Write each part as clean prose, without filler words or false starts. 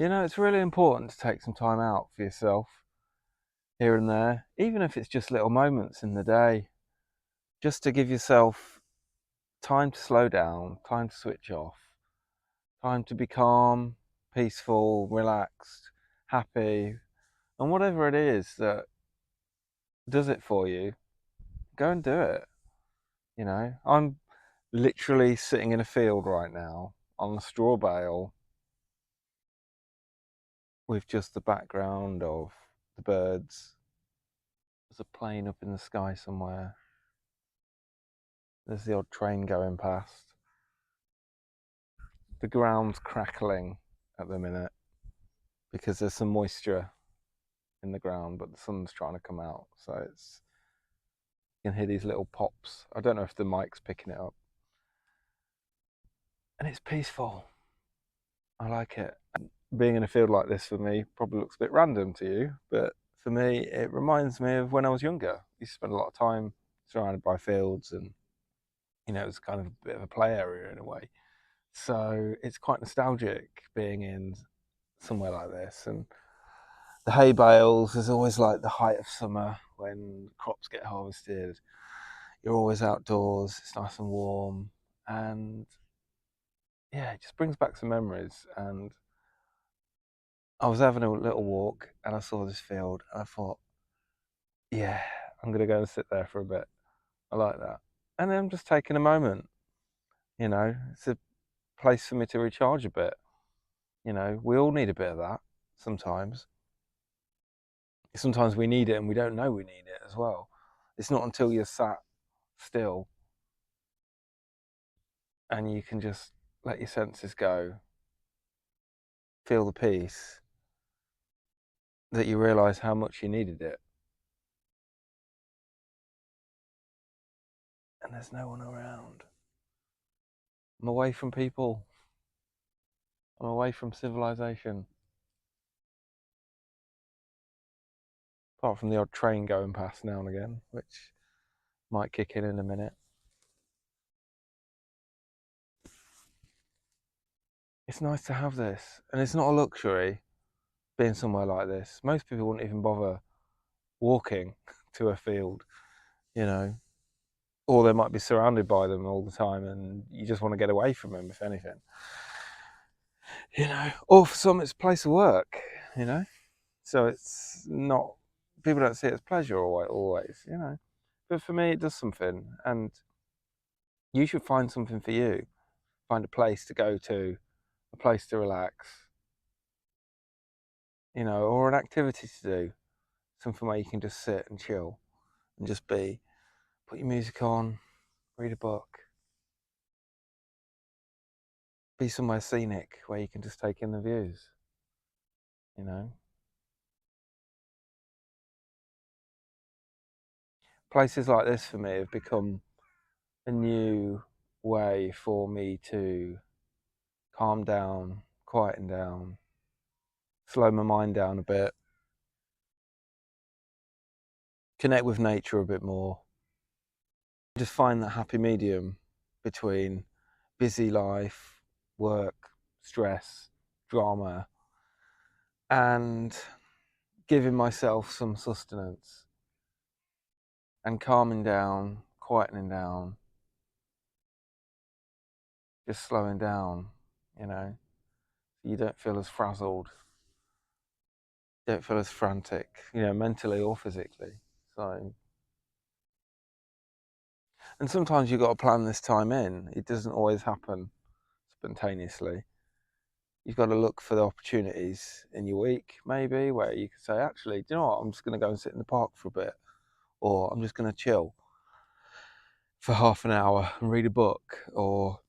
It's really important to take some time out for yourself here and there, even if it's just little moments in the day, just to give yourself time to slow down, time to switch off, time to be calm, peaceful, relaxed, happy, and whatever it is that does it for you, go and do it. I'm literally sitting in a field right now on a straw bale with just the background of the birds. There's a plane up in the sky somewhere. There's the odd train going past. The ground's crackling at the minute because there's some moisture in the ground, but the sun's trying to come out. So you can hear these little pops. I don't know if the mic's picking it up. And it's peaceful. I like it. Being in a field like this for me probably looks a bit random to you, but for me, it reminds me of when I was younger. I used to spend a lot of time surrounded by fields, and it was kind of a bit of a play area in a way. So it's quite nostalgic being in somewhere like this. And the hay bales is always like the height of summer when crops get harvested. You're always outdoors, it's nice and warm, and yeah, it just brings back some memories. And I was having a little walk and I saw this field and I thought, yeah, I'm going to go and sit there for a bit. I like that. And then I'm just taking a moment, it's a place for me to recharge a bit. We all need a bit of that sometimes. Sometimes we need it and we don't know we need it as well. It's not until you're sat still and you can just let your senses go, feel the peace, that you realise how much you needed it. And there's no one around. I'm away from people. I'm away from civilization. Apart from the odd train going past now and again, which might kick in a minute. It's nice to have this, and it's not a luxury being somewhere like this. Most people wouldn't even bother walking to a field, you know, or they might be surrounded by them all the time and you just want to get away from them, if anything. Or for some it's a place of work, so it's not, people don't see it as pleasure always. But for me it does something, and you should find something for you. Find a place to go to, a place to relax, or an activity to do, something where you can just sit and chill and just be, put your music on, read a book, be somewhere scenic where you can just take in the views, you know. Places like this for me have become a new way for me to calm down, quieten down, slow my mind down a bit, connect with nature a bit more, just find that happy medium between busy life, work, stress, drama, and giving myself some sustenance and calming down, quietening down, just slowing down, you know. You don't feel as frazzled, don't feel as frantic, mentally or physically. So, and sometimes you've got to plan this time in. It doesn't always happen spontaneously. You've got to look for the opportunities in your week, maybe, where you can say, actually, do you know what? I'm just going to go and sit in the park for a bit, or I'm just going to chill for half an hour and read a book, or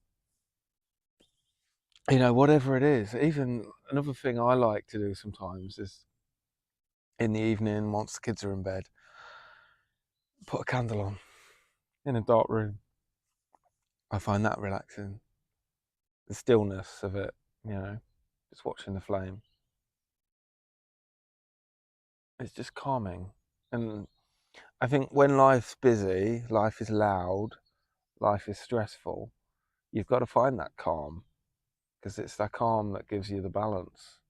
whatever it is. Even another thing I like to do sometimes is in the evening, once the kids are in bed, put a candle on in a dark room. I find that relaxing. The stillness of it, just watching the flame. It's just calming. And I think when life's busy, life is loud, life is stressful, you've got to find that calm, because it's that calm that gives you the balance.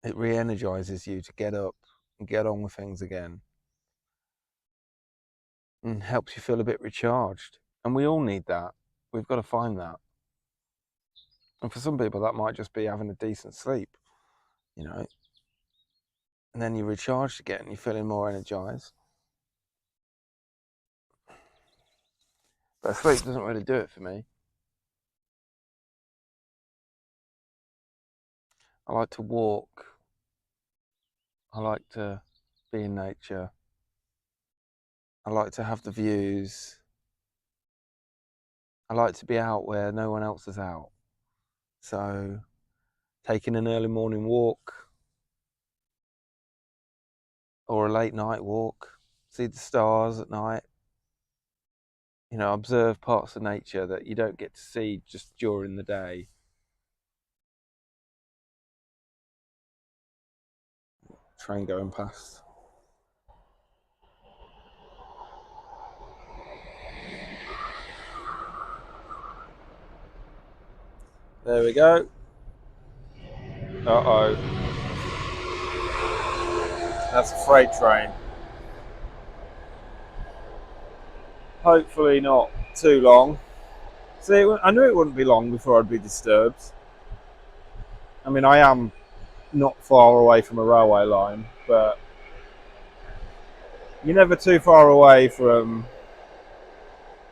it re-energizes you to get up and get on with things again, and helps you feel a bit recharged. And we all need that. We've got to find that. And for some people, that might just be having a decent sleep, you know, and then you're recharged again, you're feeling more energized. But sleep doesn't really do it for me. I like to walk. I like to be in nature. I like to have the views. I like to be out where no one else is out. So, taking an early morning walk or a late night walk, see the stars at night, you know, observe parts of nature that you don't get to see just during the day. Train going past. There we go. Uh-oh. That's a freight train. Hopefully not too long. See, I knew it wouldn't be long before I'd be disturbed. I mean, I am not far away from a railway line, but you're never too far away from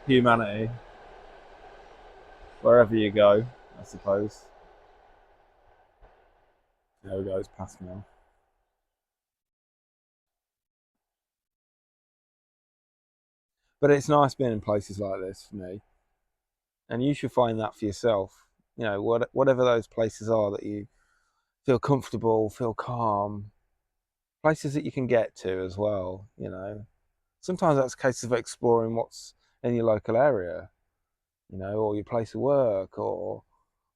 humanity, wherever you go, I suppose. There we go, it's past now. But it's nice being in places like this for me. And you should find that for yourself. You know, whatever those places are that you feel comfortable, feel calm, places that you can get to as well, you know. Sometimes that's a case of exploring what's in your local area, you know, or your place of work, or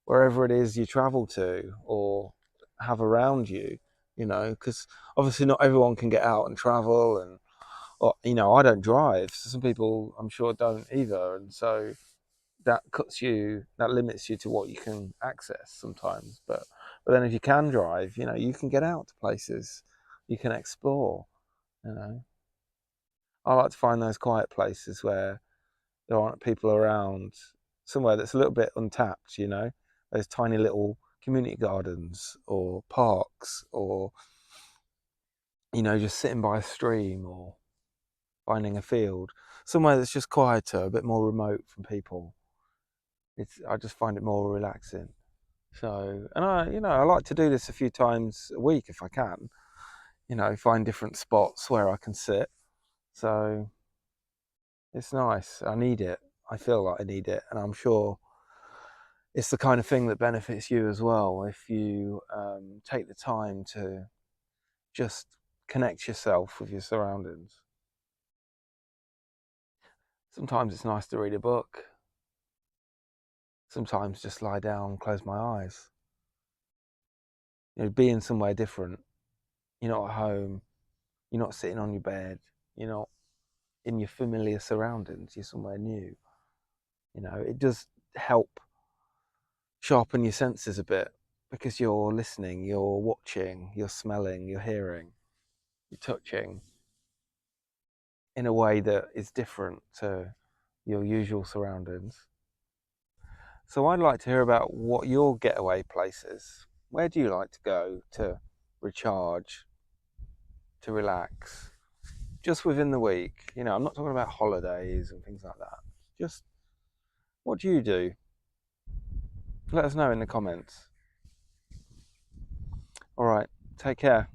wherever it is you travel to or have around you, you know, because obviously not everyone can get out and travel, and, or, you know, I don't drive. So some people I'm sure don't either. And so that limits you to what you can access sometimes. But then if you can drive, you know, you can get out to places, you can explore, you know. I like to find those quiet places where there aren't people around, somewhere that's a little bit untapped, you know, those tiny little community gardens or parks, or, you know, just sitting by a stream or finding a field, somewhere that's just quieter, a bit more remote from people. I just find it more relaxing. So, and I like to do this a few times a week if I can, you know, find different spots where I can sit. So it's nice. I need it. I feel like I need it, and I'm sure it's the kind of thing that benefits you as well if you take the time to just connect yourself with your surroundings. Sometimes it's nice to read a book. Sometimes just lie down, close my eyes. You know, being somewhere different. You're not at home. You're not sitting on your bed. You're not in your familiar surroundings. You're somewhere new. You know, it does help sharpen your senses a bit because you're listening, you're watching, you're smelling, you're hearing, you're touching in a way that is different to your usual surroundings. So I'd like to hear about what your getaway place is. Where do you like to go to recharge, to relax, just within the week? You know, I'm not talking about holidays and things like that. Just what do you do? Let us know in the comments. All right, take care.